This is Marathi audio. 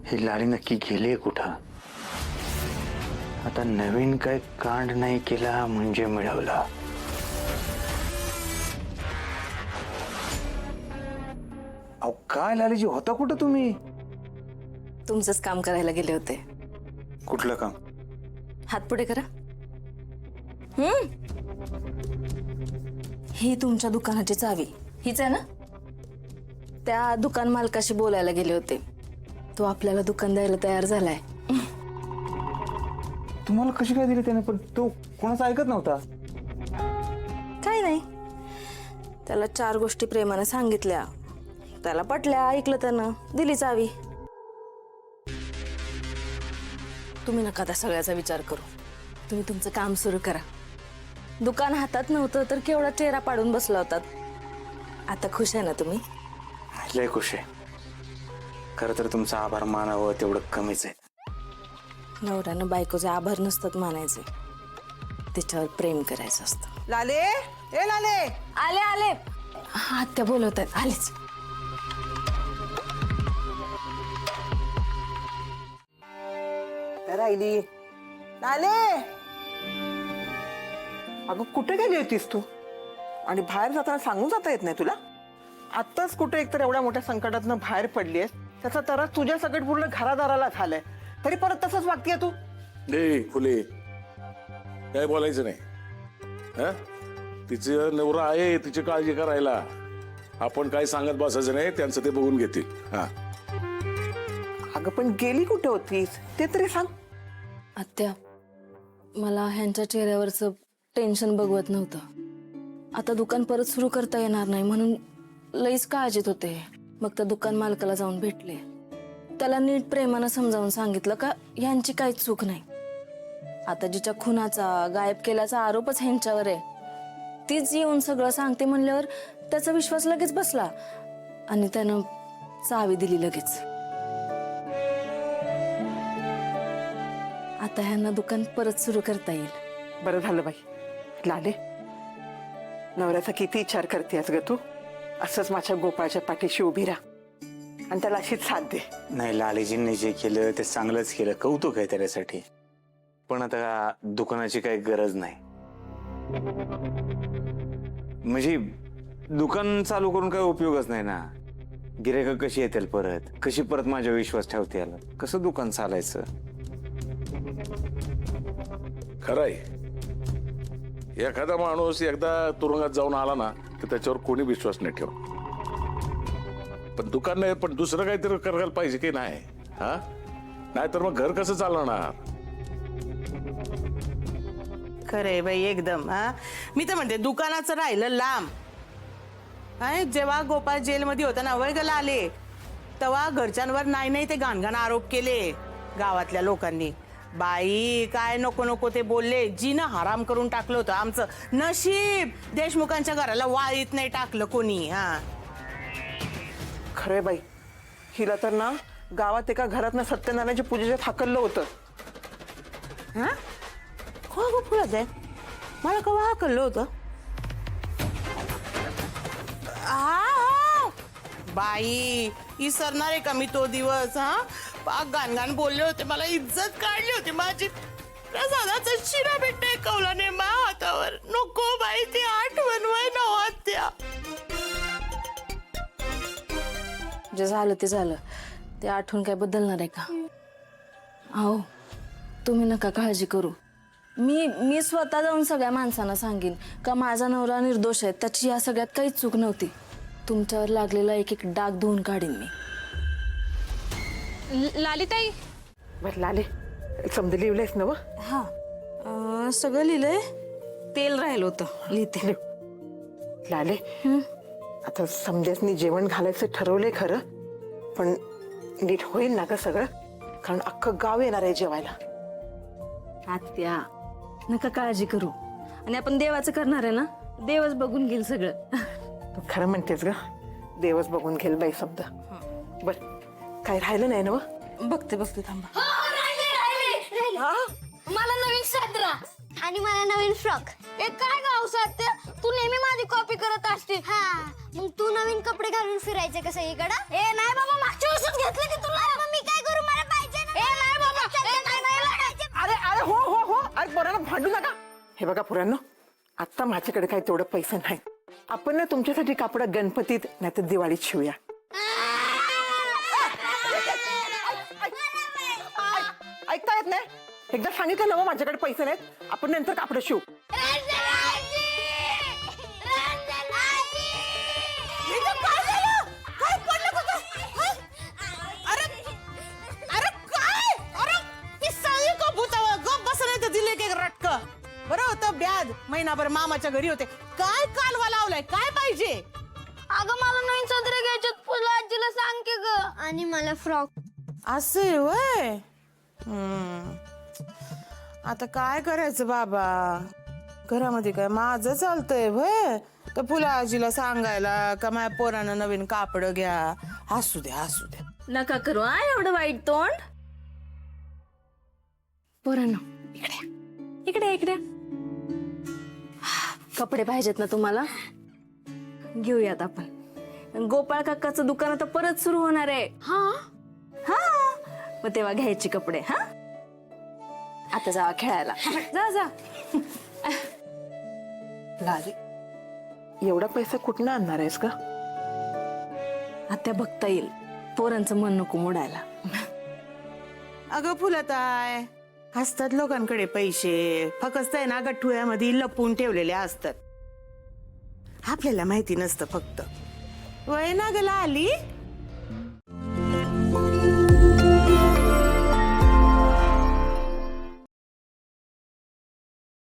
ही लाली नक्की गेली कुठं? आता नवीन काय कांड नाही केला म्हणजे मिळवला. अहो काय लालीजी, होता कुठं तुम्ही? तुमचंच काम करायला गेले होते. कुठलं काम? हात पुढे करा. ही तुमच्या दुकानाची चावी हीच आहे ना? त्या दुकान मालकाशी बोलायला गेले होते. तो आपल्याला दुकान द्यायला तयार झालाय. तुम्हाला कशी काय दिली त्याने? पण तो कोणाचं ऐकत नव्हता. काही नाही, त्याला 4 गोष्टी प्रेमाने सांगितल्या, त्याला पटल्या, ऐकलं त्यानं, दिली चावी. तुम्ही नका त्या सगळ्याचा विचार करू. तुम्ही तुमचं काम सुरू करा. दुकान हातात नव्हतं तर केवढा चेहरा पाडून बसला होतात. आता खुश आहे ना तुम्ही? लय खुश आहे. खरं तर तुमचा आभार मानावं तेवढं कमीच आहे. नवऱ्यानं बायकोचे आभार नसतात मानायचे, तिच्यावर प्रेम करायचं असतं. लाले, ए लाले, आले आले. आत्या बोलवत आहेत, आलेच. राहिली. लाले, अगं कुठे गेली होतीस तू? आणि बाहेर जाताना सांगून जाता येत नाही तुला? आत्ताच कुठे एकतर एवढ्या मोठ्या संकटातनं बाहेर पडलीयस, त्याचा त्रास तुझ्या सगळं पूर्ण घरादाराला झालाय, तरी परत तसंच वागतीये तू. ए फुले, काय बोलायचं नाही. हा, तिचं नवरा आहे, तिची काळजी करायला. आपण काय सांगत बसायचं नाही, त्यांचं ते बघून घेतील. हा, अगं पण गेली कुठे होतीस ते तरी सांग. आत्या, मला ह्यांच्या चेहऱ्यावरचं टेन्शन बघवत नव्हतं. आता दुकान परत सुरू करता येणार नाही म्हणून लईच काळजीत होते. मग त्या दुकान मालकाला जाऊन भेटले. त्याला नीट प्रेमानं समजावून सांगितलं का ह्यांची काहीच चूक नाही. आता जिच्या खुनाचा, गायब केल्याचा आरोपच ह्यांच्यावर आहे, तीच येऊन सगळं सांगते म्हणल्यावर त्याचा विश्वास लगेच बसला आणि त्यानं चावी दिली लगेच. आता ह्यांना दुकान परत सुरू करता येईल. बरं झालं बाई. लाले, नवऱ्याचा किती विचार करतेस ग तू? असंच माझ्या गोपाळच्या पाठीशी उभी राहा आणि त्याला अशीच साथ दे. नाही, लालीजींनी जे केलं ते चांगलंच केलं, कौतुक आहे त्याच्यासाठी. पण आता दुकानाची काही गरज नाही. म्हणजे दुकान चालू करून काही उपयोगच नाही ना. गिऱ्हाईकं कशी येतील परत, कशी परत माझ्या विश्वास ठेवते याला, कसं दुकान चालायचं? खरंय. एखादा माणूस एकदा तुरुंगात जाऊन आला ना की त्याच्यावर कोणी विश्वास नाही ठेव. पण दुकान नाही, पण दुसरं काहीतरी करायला पाहिजे की नाही? हा, नाहीतर मग घर कसं चालणार? खरंय बाई एकदम. हा, मी तर म्हणते दुकानाचं राहिलं लांब. जेव्हा गोपाळ जेलमध्ये होता ना, वय आले तेव्हा घरच्यांवर नाही ते घाणघाण आरोप केले गावातल्या लोकांनी. बाई काय नको नको ते बोलले. जीनं हराम करून टाकलं होतं आमचं. नशीब देशमुखांच्या घराला वाळीत नाही टाकलं कोणी. हा, खरंय बाई, हिला तर ना गावात एका घरातनं सत्यनारायणच्या पूजेचं हाकललं होतं. हा, हो गो फुलत आहे. मला केव्हा हाकललं होतं? बाई विसरणार आहे का मी तो दिवस? हा, पाक गाणगाण बोलले होते, मला इज्जत काढली होती माझी. प्रसादाचा शिरा भेट टेकवला नाही मा हातावर. नको बाई, ती आठवण वय नव्हत त्या. जे झालं ते झालं, ते आठवून काय बदलणार आहे का? अहो, तुम्ही नका काळजी करू. मी स्वतः जाऊन सगळ्या माणसांना सांगेन का माझा नवरा निर्दोष आहे, त्याची या सगळ्यात काहीच चूक नव्हती. तुमच्यावर लागलेला एक एक डाग धुवून काढीन मी. लालिताई, बरं लाले, समज लिहिलंयस ना? हा, सगळं लिहिलंय. तेल राहिलं होतं, लिहिते. लाले, आता समजेसनी जेवण घालायचं ठरवलंय खरं, पण नीट होईल ना ग सगळं? कारण अख्खं गाव येणार आहे जेवायला. आत्या, नका काळजी करू. आणि आपण देवाचं करणार आहे ना, देवच बघून घेईल सगळं. तू खरं म्हणतेस ग, देवच बघून घेईल बाई शब्द. बर, काय राहिलं नाही ना? बघते थांबा. मला नवीन सदरा आणि मला नवीन फ्रॉक. हे काय गाव साध्य, तू नेहमी माझी कॉपी करत असते. हा, मग तू नवीन कपडे घालून फिरायचे का सगळीकडे? ए नाही बाबा, मागच्या वर्षीच घेतलं की तुला. मी काय करू, मला नाही बाबा नाही. अरे अरे हो हो हो अरे पोरांनो भांडू नका. हे बघा पोरांनो, आता माझ्याकडे काही तेवढं पैसे नाही. आपण ना तुमच्यासाठी कापड गणपतीत नाही तर दिवाळीत शिवूया. ऐकता येत नाही? एकदा सांगितलं ना, माझ्याकडे पैसे नाहीत, आपण नंतर कापड शिवू. बरं होतं ब्याज महिनाभर मामाच्या घरी होते. काय कालवा लावलाय, काय पाहिजे? अगं मला नवीन सदरे घ्यायच्यात, तुला आजीला सांग की ग. आणि मला फ्रॉक. असे वय. आता काय करायचं बाबा, घरामध्ये काय माझं चालतंय वय तर फुला आजीला सांगायला का माझ्या पोरानं नवीन कापड घ्या. असू द्या असू द्या. नका करू हा एवढं वाईट तोंड. पोरांनो इकडे इकडे कपडे पाहिजेत ना तुम्हाला? घेऊयात आपण. गोपाळ काकाचं दुकान आता परत सुरू होणार आहे. हा हा मग तेव्हा घ्यायचे कपडे. हा आता जावा खेळायला. जा जा. लाली, एवढा पैसा कुठनं आणणार आहेस का? आता बघता येईल, पोरांचं मन नको मोडायला. अगं फुलताय, असतात लोकांकडे पैसे, फक्त आहे ना गठुळ्यामध्ये लपून ठेवलेले असतात. आपल्याला माहिती नसतं फक्त. वय ना गला आली